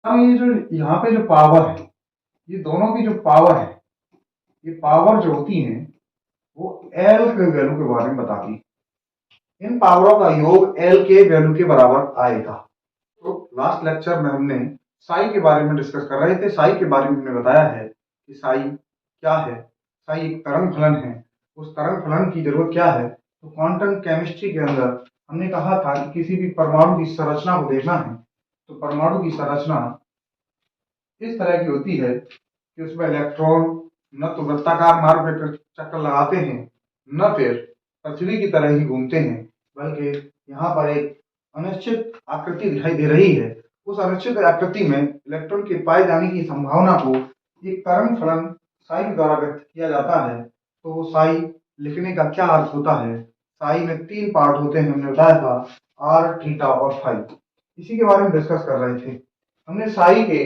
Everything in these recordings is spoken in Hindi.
अब ये जो यहाँ पे जो पावर है, ये दोनों की जो पावर है, ये पावर जो होती है वो एल के वैल्यू के बारे में बताती है। इन पावरों का योग एल के वैल्यू के बराबर आएगा। तो लास्ट लेक्चर में हमने साई के बारे में डिस्कस कर रहे थे। साई के बारे में हमने बताया है कि साई क्या है। साई एक तरंग फलन है। उस तरंग फलन की जरूरत क्या है, तो क्वांटम केमिस्ट्री के अंदर हमने कहा था कि किसी भी परमाणु की संरचना को देखना है तो परमाणु की संरचना इस तरह की होती है कि उसमें इलेक्ट्रॉन न तो वृत्ताकार मार्ग में चक्कर लगाते हैं, न फिर पृथ्वी की तरह ही घूमते हैं, बल्कि यहाँ पर एक अनिश्चित आकृति दिखाई दे रही है। उस अनिश्चित आकृति में इलेक्ट्रॉन के पाए जाने की संभावना को एक तरंग फलन साई के द्वारा व्यक्त किया जाता है। तो साई लिखने का क्या अर्थ होता है? साई में 3 पार्ट होते हैं, हमने बताया था, आर, थीटा और फाई। इसी के बारे में डिस्कस कर रहे थे। हमने साई के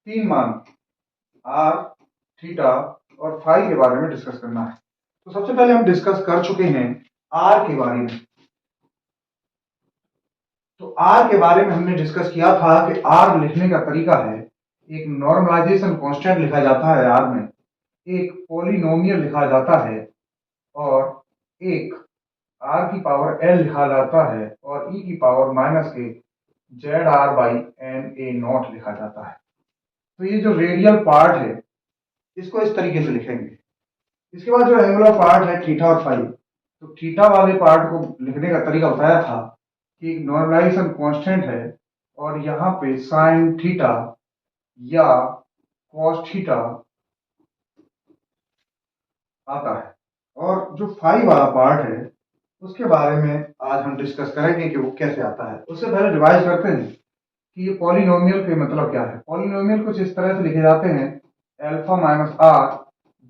3 मान आर, थीटा और फाई के बारे में डिस्कस करना है। तो सबसे पहले हम डिस्कस कर चुके हैं आर के बारे में। तो आर के बारे में हमने डिस्कस किया था कि आर लिखने का तरीका है, एक नॉर्मलाइजेशन कांस्टेंट लिखा जाता है आर में, एक पॉलिनोमियल लिखा जाता है और एक आर की पावर एल लिखा जाता है और ई की power minus k z are by n a naught लिखा जाता है। तो ये जो रेडियल पार्ट है इसको इस तरीके से लिखेंगे। इसके बाद जो एंगुलर पार्ट है थीटा और फाई, तो थीटा वाले पार्ट को लिखने का तरीका बताया था कि एक नॉर्मलाइजेशन कांस्टेंट है और यहाँ पे साइन थीटा या कॉस थीटा आता है। और जो फाई वाला पार्ट है उसके बारे में आज हम डिस्कस करेंगे कि वो कैसे आता है। उससे पहले रिवाइज करते हैं कि ये पॉलिनोमियल के मतलब क्या है। पॉलिनोमियल कुछ इस तरह से लिखे जाते हैं, alpha minus r,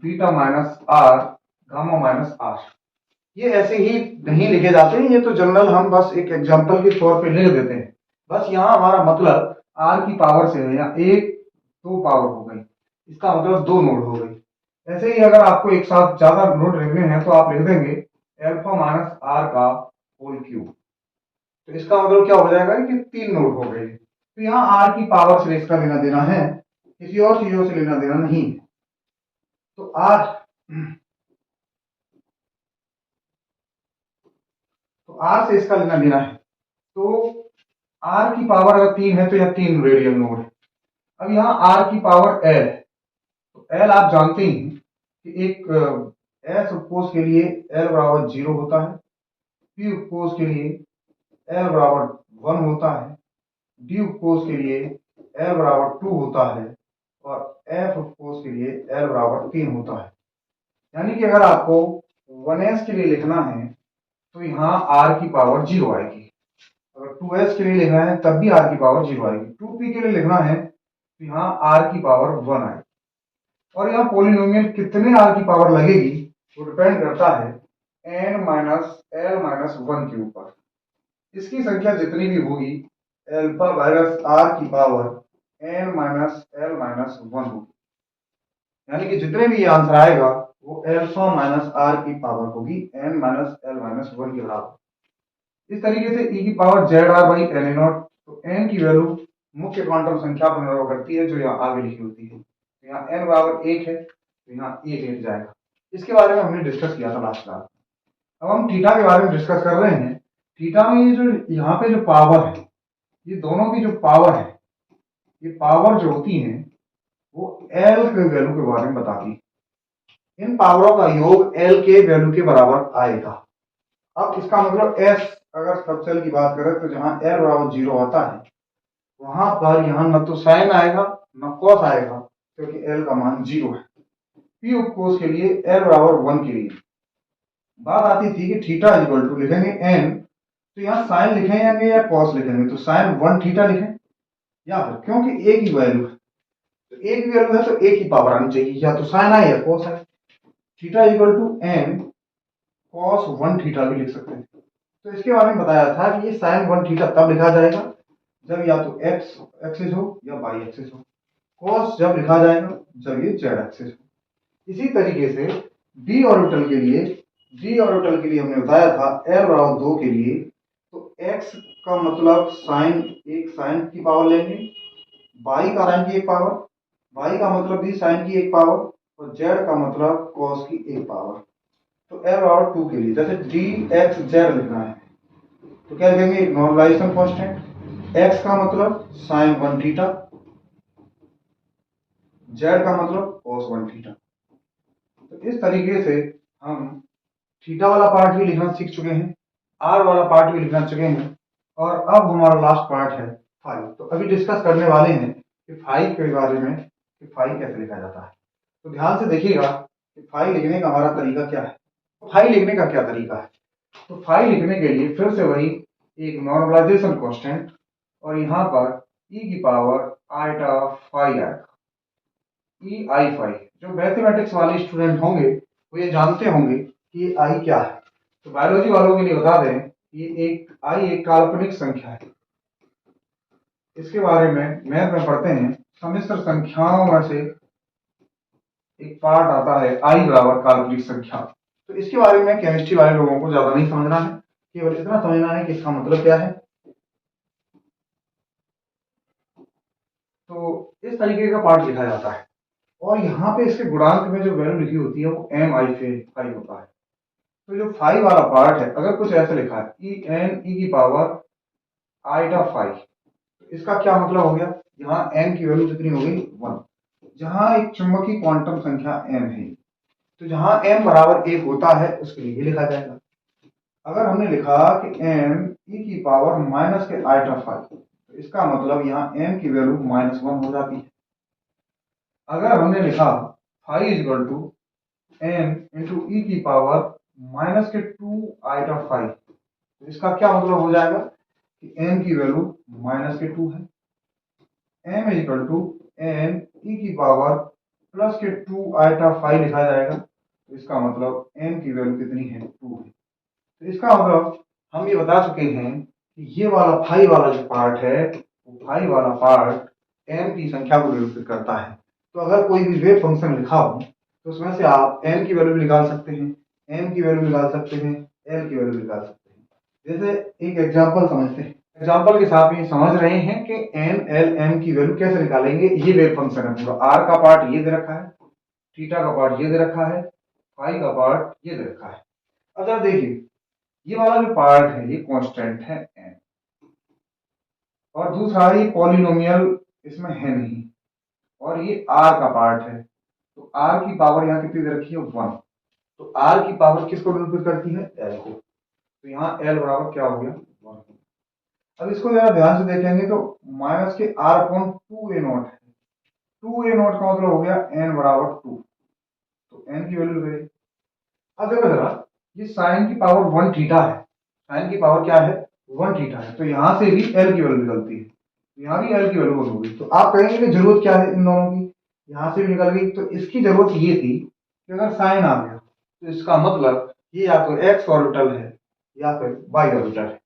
beta minus r, gamma minus r. ये ऐसे ही नहीं लिखे जाते हैं, ये तो जनरल हम बस एक एग्जांपल के तौर पे लिख देते हैं। बस यहाँ हमारा मतलब आर की पावर से है, या एक 2 पावर हो गई, इसका मतलब 2 नोड हो गई। ऐसे ही अगर आपको एक साथ ज्यादा नोड लिखने हैं तो आप लिख देंगे अल्फा माइनस आर का होल क्यूब। तो इसका मतलब क्या हो जाएगा कि 3 नोड हो गए। तो यहाँ आर की पावर से इसका लेना देना है, किसी और चीजों से लेना देना नहीं। तो आर से इसका लेना देना है। तो आर की पावर अगर 3 है तो यह 3 रेडियल नोड है। अब यहाँ आर की पावर एल है, तो एल आप जानते ही हैं कि एक एस उपकोष के लिए एल बराबर 0 होता है, पी उपकोष के लिए एल बराबर 1 होता है, डी उपकोष के लिए एल बराबर 2 होता है और एफ उपकोष के लिए एल बराबर 3 होता है। यानी कि अगर आपको 1s के लिए लिखना है तो यहाँ आर की पावर 0 आएगी। अगर 2s के लिए लिखना है तब भी आर की पावर 0 आएगी। 2p के लिए लिखना है तो यहाँ आर की पावर 1 आएगी। और यहाँ पॉलिनोमियल कितने आर की पावर लगेगी वो डिपेंड करता है n माइनस एल माइनस 1 के ऊपर। इसकी संख्या जितनी भी होगी एल्फा माइनस आर की power n minus L minus 1 होगी। यानी कि जितने भी ये आंसर आएगा वो एल्फा माइनस आर की पावर होगी n माइनस एल माइनस 1 के बराबर। इस तरीके से e की power Z are by L A naught. तो n की वैल्यू मुख्य क्वांटम संख्या पर निर्भर करती है जो यहाँ आगे लिखी होती है। तो यहाँ n बराबर 1 है तो यहाँ 1 लिख जाएगा। इसके बारे में हमने डिस्कस किया था लास्ट क्लास। अब हम थीटा के बारे में डिस्कस कर रहे हैं। थीटा में ये जो यहाँ पे जो पावर है, ये दोनों की जो पावर है, ये पावर जो होती है वो एल के वैल्यू के बारे में बताती है। इन पावरों का योग एल के वैल्यू के बराबर आएगा। अब इसका मतलब एस, अगर सबसेल की बात करें तो जहां एल बराबर 0 आता है वहां पर यहाँ न तो साइन आएगा न कॉस आएगा, क्योंकि एल का मान 0 है। पी उपकोष के लिए एल बराबर 1 के लिए बात आती थी कि थीटा इक्वल टू लिखेंगे एन, तो यहाँ साइन लिखेंगे या कॉस लिखेंगे, तो साइन 1 थीटा लिखें, या फिर क्योंकि एक ही वैल्यू है तो एक ही वैल्यू है तो एक ही पावर आनी चाहिए, या तो साइन आए या कॉस आए। Theta equal to N cos 1 theta भी लिख सकते हैं। तो इसके बारे में बताया था कि ये साइन 1 थीटा तब लिखा जाएगा जब या तो एक्स एक्सिस हो या वाई एक्सिस हो। कॉस जब लिखा जाएगा जब ये जेड एक्सिस हो। इसी तरीके से डी ऑर्बिटल के लिए हमने बताया था एल बराबर 2 के लिए, तो एक्स का मतलब साइन, एक साइन की पावर लेंगे बाई का साइन की एक पावर, बाई का मतलब भी साइन की एक पावर, और जेड का मतलब कॉस की एक पावर। तो एल और 2 के लिए जैसे डी एक्स जेड लिखना है तो क्या लिखेंगे, एक नॉर्मलाइजेशन कांस्टेंट, एक्स का मतलब साइन 1 थीटा, जेड का मतलब कॉस 1 थीटा। तो इस तरीके से हम थीटा वाला पार्ट भी लिखना सीख चुके हैं, आर वाला पार्ट भी लिखना चुके हैं, और अब हमारा लास्ट पार्ट है फाई। तो अभी डिस्कस करने वाले हैं कि फाई के बारे में, कि फाई कैसे लिखा जाता है। तो ध्यान से देखिएगा कि फाई लिखने का हमारा तरीका क्या है। फाई लिखने का क्या तरीका है, तो फाई लिखने के लिए फिर से वही एक नॉर्मलाइजेशन कांस्टेंट, और यहाँ पर e की पावर आइटा फाई आएगा, ई आई फाई। जो मैथमेटिक्स वाले स्टूडेंट होंगे वो ये जानते होंगे कि ये आई क्या है। तो बायोलॉजी वालों के लिए बता दें, ये एक आई एक काल्पनिक संख्या है। इसके बारे में मैथ में पढ़ते हैं, सम्मिश्र संख्याओं में से एक पार्ट आता है आई बराबर काल्पनिक संख्या। तो इसके बारे में केमिस्ट्री वाले लोगों को ज्यादा नहीं समझना है, केवल इतना समझना है कि इसका मतलब क्या है। तो इस तरीके का पार्ट लिखा जाता है, और यहाँ पे इसके गुणांक में जो वैल्यू लिखी होती है वो एम आई फाई होता है। तो जो फाई वाला पार्ट है, अगर कुछ ऐसे लिखा है ई एन ई की पावर आइटा फाई, तो इसका क्या मतलब हो गया, यहाँ एन की वैल्यू कितनी हो गई 1, जहां एक चुंबकीय क्वांटम संख्या एम है, तो जहां एम बराबर 1 होता है उसके लिए लिखा जाएगा। अगर हमने लिखा कि एम ई की पावर माइनस के आइटा फाई, तो इसका मतलब यहाँ एम की वैल्यू -1 हो जाती है। अगर हमने लिखा phi is equal to n into e की पावर -2 आइटा फाई, तो इसका क्या मतलब हो जाएगा कि एन की वैल्यू -2 है। M is equal to N E की पावर +2 आइटा फाई लिखा जाएगा, तो इसका मतलब एन की वैल्यू कितनी है 2 है। तो इसका मतलब हम ये बता चुके हैं कि ये वाला फाई वाला जो पार्ट है, वो फाई वाला पार्ट एम की संख्या को निरूपित करता है। तो अगर कोई भी वेव फंक्शन लिखा हो तो उसमें से आप एन की वैल्यू निकाल सकते हैं, एम की वैल्यू निकाल सकते हैं, एल की वैल्यू निकाल सकते हैं। जैसे एक एग्जांपल समझते हैं, एग्जांपल के साथ ये समझ रहे हैं कि एन एल एम की वैल्यू कैसे निकालेंगे। ये वेव फंक्शन है पूरा, आर का पार्ट ये दे रखा है, थीटा का पार्ट ये दे रखा है, फाई का पार्ट ये दे रखा है। अब जरा देखिए, ये वाला जो पार्ट है ये कांस्टेंट है एन, और दूसरा ये पॉलिनोमियल इसमें है नहीं, और ये आर का पार्ट है। तो आर की पावर यहाँ कितनी दे रखी है 1, तो आर की पावर किसको निरूपित करती है, एल को। तो यहाँ एल बराबर क्या हो गया 1। अब इसको जरा ध्यान से देखेंगे तो माइनस के आर अपॉन 2a0 है, 2a0 का मतलब हो गया एन बराबर 2, तो एन की वैल्यू करें। अब देखो जरा, ये साइन की पावर 1 थीटा है, साइन की पावर क्या है 1 थीटा है, तो यहां से भी एल की वैल्यू निकलती है, तो यहाँ भी एल की वैल्यू होगी। तो आप कहेंगे कि जरूरत क्या है इन दोनों की, यहां से भी निकल गई। तो इसकी जरूरत ये थी कि अगर साइन आ गया तो इसका मतलब ये या तो एक्स ऑर्बिटल है या फिर वाई ऑर्बिटल है।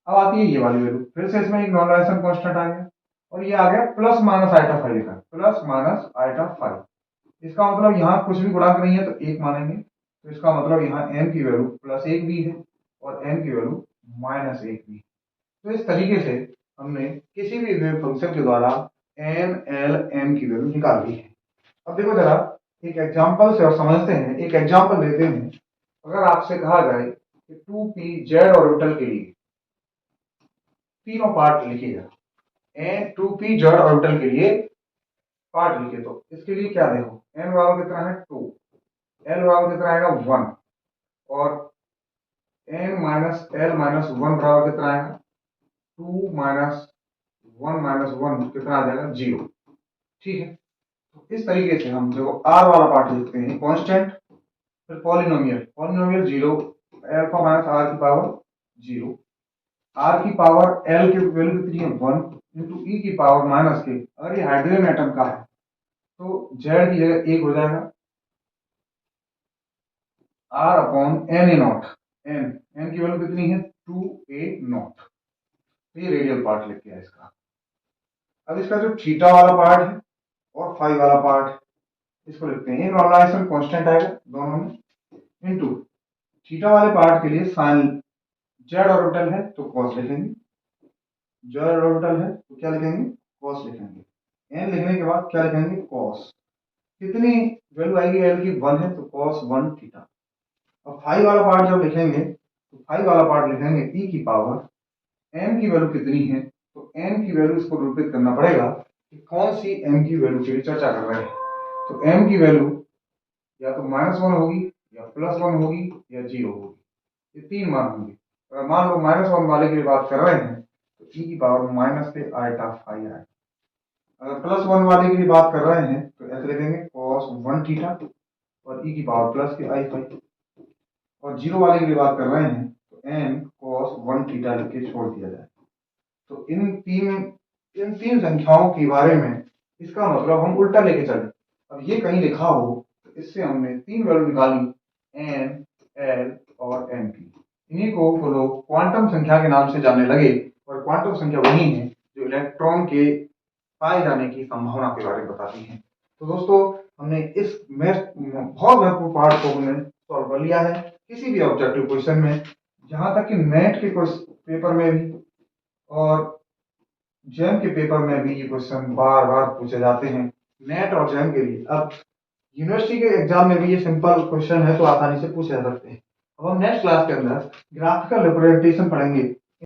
अब आती है ये वाली वैल्यू, फिर से इसमें एक नॉर्मलाइजेशन कांस्टेंट आ गया, और ये आ गया प्लस माइनस आइटा फाइव का, प्लस माइनस आइटा फाइव। इसका मतलब यहाँ कुछ भी गुणांक नहीं है तो एक मानेंगे, तो इसका मतलब यहाँ m की वैल्यू +1 भी है और m की वैल्यू -1 भी है। तो इस तरीके से हमने किसी भी वेव फंक्शन के द्वारा n l m की वैल्यू निकाल ली है। अब देखो जरा एक एग्जांपल से और समझते हैं, एक एग्जांपल लेते हैं। अगर आपसे कहा जाए कि 2p z ऑर्बिटल के लिए तीनों पार्ट लिखिएगा, एन 2p z ऑर्बिटल के लिए पार्ट लिखे, तो इसके लिए क्या देखो, n बराबर कितना है 2, l बराबर कितना आएगा 1, और n माइनस l माइनस 1 बराबर कितना आएगा 2 माइनस 1 माइनस 1 कितना आ जाएगा 0। ठीक है, तो इस तरीके से हम जो r वाला पार्ट लिखते हैं कांस्टेंट, फिर polynomial, polynomial 0, alpha minus r की पावर 0, r की पावर l की वैल्यू कितनी है 1 इंटू e की पावर माइनस के, अगर ये हाइड्रोजन एटम का है तो z की जगह 1 हो जाएगा, r upon n A not, n की वैल्यू कितनी है 2a0। तो ये रेडियल पार्ट लिख दिया इसका। अब इसका जो थीटा वाला पार्ट है और फाई वाला पार्ट है, इसको लिखते हैं, नॉर्मलाइजेशन कांस्टेंट आएगा दोनों में, इनटू थीटा वाले पार्ट के लिए साइन जेड ऑर्बिटल है तो कॉस लिखेंगे, जेड ऑर्बिटल है तो क्या लिखेंगे, कॉस लिखेंगे। एन लिखने के बाद क्या लिखेंगे, कॉस। कितनी वैल्यू आएगी एल की, 1 है, तो कॉस 1 थीटा। अब फाई वाला पार्ट जब लिखेंगे तो फाई वाला पार्ट लिखेंगे ई की पावर एम की वैल्यू कितनी है, तो एम की वैल्यू इसको निरूपित करना पड़ेगा कि कौन सी एम की वैल्यू के लिए चर्चा कर रहे हैं। तो एम की वैल्यू या तो -1 होगी या +1 होगी या 0 होगी, ये 3 मान होंगे। अगर मान लो -1 वाले की बात कर रहे हैं तो ई की पावर माइनस के आइटा फाई आएगा। अगर +1 वाले की बात कर रहे हैं तो ऐसे लिखेंगे cos 1 थीटा और ई की पावर प्लस के आई फाई। और 0 वाले की बात कर रहे हैं तो n cos 1 थीटा लिख के छोड़ दिया जाए। तो इन तीन संख्याओं के बारे में इसका मतलब हम उल्टा लेके चले। अब ये कहीं लिखा हो तो इससे हमने 3 वैल्यू निकाली, n, l और m की। इन्हीं को लोग क्वांटम संख्या के नाम से जानने लगे और क्वांटम संख्या वही है जो इलेक्ट्रॉन के पाए जाने की संभावना के बारे में बताती है। तो दोस्तों हमने इस बहुत महत्वपूर्ण पार्ट को हमने सॉल्व कर लिया है। किसी भी ऑब्जेक्टिव क्वेश्चन में, जहां तक कि नेट के पेपर में भी और जैम के पेपर में भी ये क्वेश्चन बार बार पूछे जाते हैं, नेट और जैम के लिए। अब यूनिवर्सिटी के एग्जाम में भी ये सिंपल क्वेश्चन है तो आसानी से पूछे जा सकते हैं। अब हम नेक्स्ट क्लास के अंदर ग्राफिकल रिप्रेजेंटेशन पढ़ेंगे